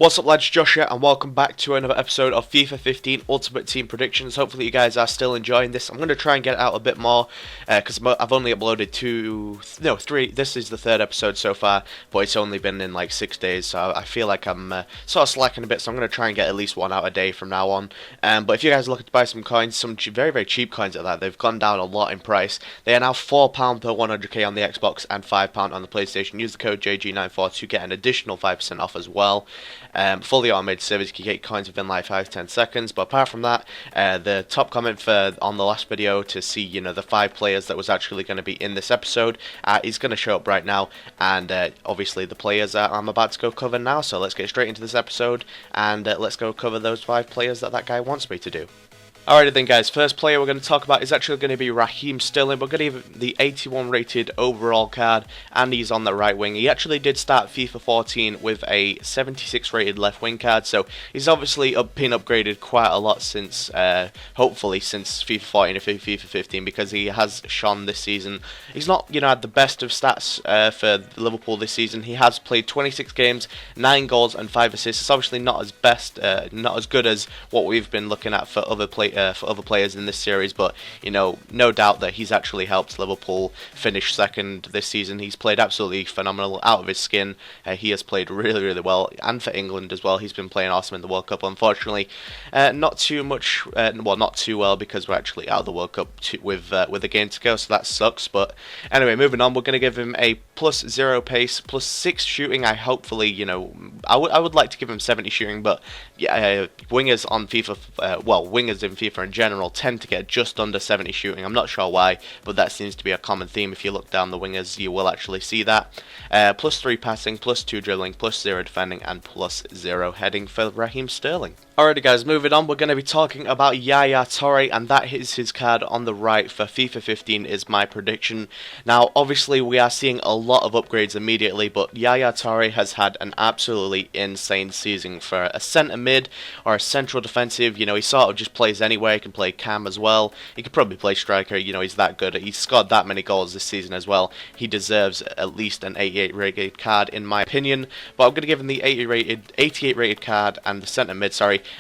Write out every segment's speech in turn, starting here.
What's up lads, Josh here, and welcome back to another episode of FIFA 15 Ultimate Team Predictions. Hopefully you guys are still enjoying this. I'm going to try and get it out a bit more, because I've only uploaded three, this is the third episode so far, but it's only been in like 6 days, so I feel like I'm sort of slacking a bit, so I'm going to try and get at least one out a day from now on. But if you guys are looking to buy some coins, some very, very cheap coins at that, they've gone down a lot in price. They are now £4 per 100k on the Xbox and £5 on the PlayStation. Use the code JG94 to get an additional 5% off as well. Fully automated service, you can get coins within like 5-10 seconds. But apart from that, the top comment on the last video to see the 5 players that was actually going to be in this episode is going to show up right now, and obviously the players I'm about to go cover now. So let's get straight into this episode and let's go cover those 5 players that guy wants me to do. Alrighty then guys, first player we're going to talk about is actually going to be Raheem Sterling. We're going to give the 81 rated overall card, and he's on the right wing. He actually did start FIFA 14 with a 76 rated left wing card, so he's obviously been upgraded quite a lot since, hopefully since FIFA 14 and FIFA 15, because he has shone this season. He's not, had the best of stats for Liverpool this season. He has played 26 games, 9 goals and 5 assists. It's obviously not as good as what we've been looking at for other players in this series, but no doubt that he's actually helped Liverpool finish second this season. He's played absolutely phenomenal, out of his skin. He has played really, really well, and for England as well. He's been playing awesome in the World Cup. Unfortunately, not too well, because we're actually out of the World Cup with a game to go, so that sucks. But anyway, moving on, we're going to give him a +0 pace, +6 shooting. I would like to give him 70 shooting, but yeah, wingers on FIFA, wingers in FIFA in general tend to get just under 70 shooting. I'm not sure why, but that seems to be a common theme. If you look down the wingers, you will actually see that. +3 passing, +2 dribbling, +0 defending, and +0 heading for Raheem Sterling. Alrighty guys, moving on, we're going to be talking about Yaya Toure, and that is his card on the right for FIFA 15 is my prediction. Now, obviously, we are seeing a lot of upgrades immediately, but Yaya Toure has had an absolutely insane season for a centre mid or a central defensive. He sort of just plays anywhere. He can play cam as well. He could probably play striker. He's that good. He's scored that many goals this season as well. He deserves at least an 88 rated card in my opinion. But I'm going to give him the 88 rated card and the centre mid,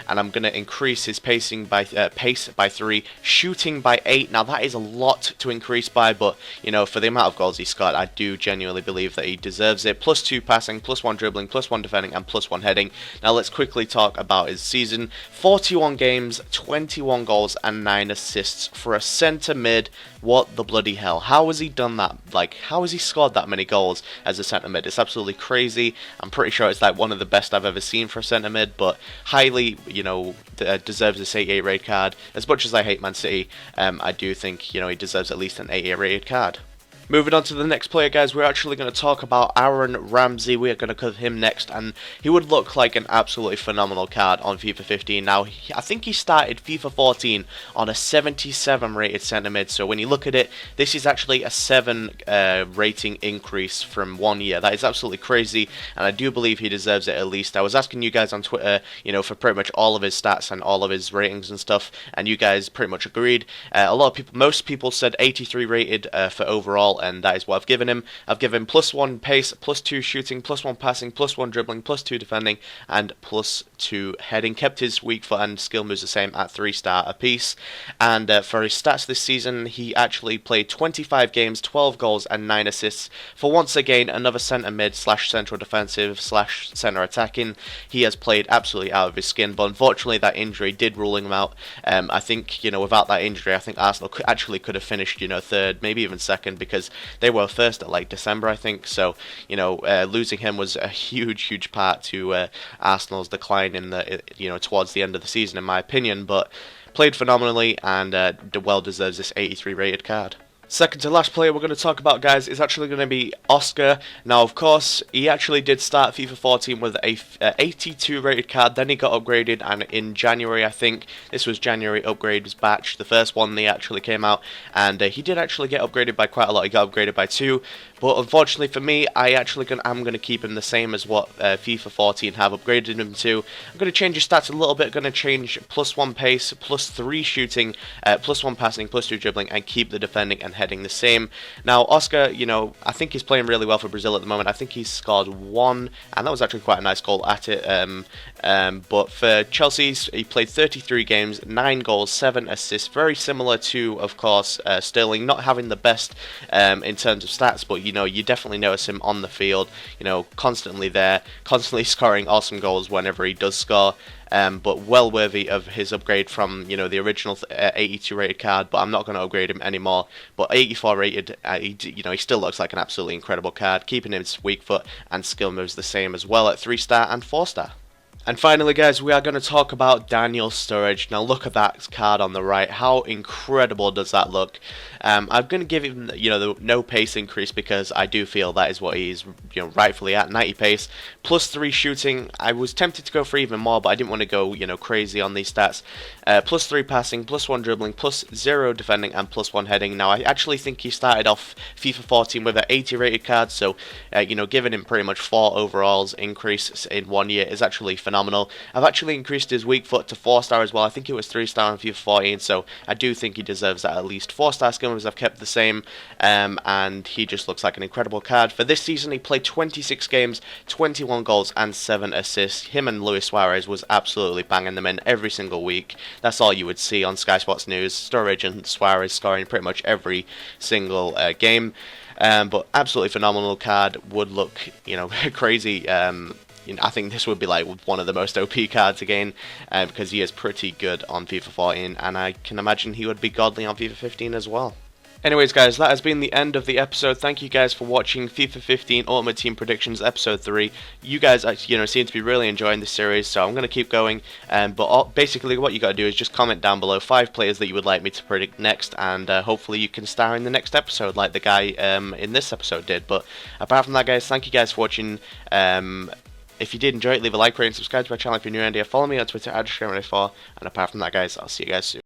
and I'm going to increase his pace by 3, shooting by 8. Now that is a lot to increase by, but for the amount of goals he scored, I do genuinely believe that he deserves it. +2 passing, +1 dribbling, +1 defending, and +1 heading. Now let's quickly talk about his season. 41 games, 21 goals and 9 assists for a centre mid. What the bloody hell? How has he done that? How has he scored that many goals as a centre mid? It's absolutely crazy. I'm pretty sure it's one of the best I've ever seen for a centre mid, but highly, deserves this 88 rated card. As much as I hate Man City, I do think, he deserves at least an 88 rated card. Moving on to the next player, guys, we're actually going to talk about Aaron Ramsey. We are going to cover him next, and he would look like an absolutely phenomenal card on FIFA 15. Now, I think he started FIFA 14 on a 77 rated centre mid, so when you look at it, this is actually a 7 rating increase from 1 year. That is absolutely crazy, and I do believe he deserves it at least. I was asking you guys on Twitter, for pretty much all of his stats and all of his ratings and stuff, and you guys pretty much agreed. Most people said 83 rated for overall, and that is what I've given him. I've given him +1 pace, +2 shooting, +1 passing, +1 dribbling, +2 defending, and +2 heading. Kept his weak foot and skill moves the same at 3-star apiece. And for his stats this season, he actually played 25 games, 12 goals, and 9 assists for, once again, another centre mid / central defensive / centre attacking. He has played absolutely out of his skin, but unfortunately that injury did rule him out. I think, without that injury, I think Arsenal could have finished, third, maybe even second, because they were first at December, I think. So losing him was a huge part to Arsenal's decline in the towards the end of the season, in my opinion. But played phenomenally, and well deserves this 83 rated card. Second to last player we're going to talk about, guys, is actually going to be Oscar. Now, of course, he actually did start FIFA 14 with a 82 rated card. Then he got upgraded, and in January, I think, this was January upgrades batch, the first one they actually came out, and he did actually get upgraded by quite a lot. He got upgraded by 2, but unfortunately for me, I'm going to keep him the same as what FIFA 14 have upgraded him to. I'm going to change his stats a little bit. Going to change +1 pace, +3 shooting, +1 passing, +2 dribbling, and keep the defending and heading the same. Now, Oscar, you know, I think he's playing really well for Brazil at the moment. I think he's scored one, and that was actually quite a nice goal at it. But for Chelsea, he played 33 games, 9 goals, 7 assists. Very similar to, of course, Sterling, not having the best in terms of stats, but, you know, you definitely notice him on the field, you know, constantly there, constantly scoring awesome goals whenever he does score. But well worthy of his upgrade from, you know, the original 82 rated card. But I'm not going to upgrade him anymore. But 84 rated, you know, he still looks like an absolutely incredible card. Keeping his weak foot and skill moves the same as well at 3-star and 4-star. And finally, guys, we are going to talk about Daniel Sturridge. Now, look at that card on the right. How incredible does that look? I'm going to give him, you know, the no pace increase because I do feel that is what he's, you know, rightfully at 90 pace. +3 shooting. I was tempted to go for even more, but I didn't want to go, you know, crazy on these stats. +3 passing, +1 dribbling, +0 defending, and +1 heading. Now, I actually think he started off FIFA 14 with an 80 rated card, so, you know, giving him pretty much 4 overalls increase in 1 year is actually phenomenal. I've actually increased his weak foot to 4-star as well. I think it was 3-star in FIFA 14, so I do think he deserves that at least 4-star skill moves I've kept the same, and he just looks like an incredible card. For this season, he played 26 games, 21 goals, and 7 assists. Him and Luis Suarez was absolutely banging them in every single week. That's all you would see on Sky Sports News. Sturridge and Suarez scoring pretty much every single game. But absolutely phenomenal card. Would look, you know, crazy. You know, I think this would be like one of the most OP cards again, because he is pretty good on FIFA 14, and I can imagine he would be godly on FIFA 15 as well. Anyways, guys, that has been the end of the episode. Thank you guys for watching FIFA 15 Ultimate Team Predictions Episode 3. You guys, you know, seem to be really enjoying this series, so I'm going to keep going. But basically, what you got to do is just comment down below 5 players that you would like me to predict next, and hopefully you can star in the next episode, like the guy in this episode did. But apart from that, guys, thank you guys for watching. If you did enjoy it, leave a like, rate, and subscribe to my channel if you're new around here. Follow me on Twitter at @JackScreamer4. And apart from that, guys, I'll see you guys soon.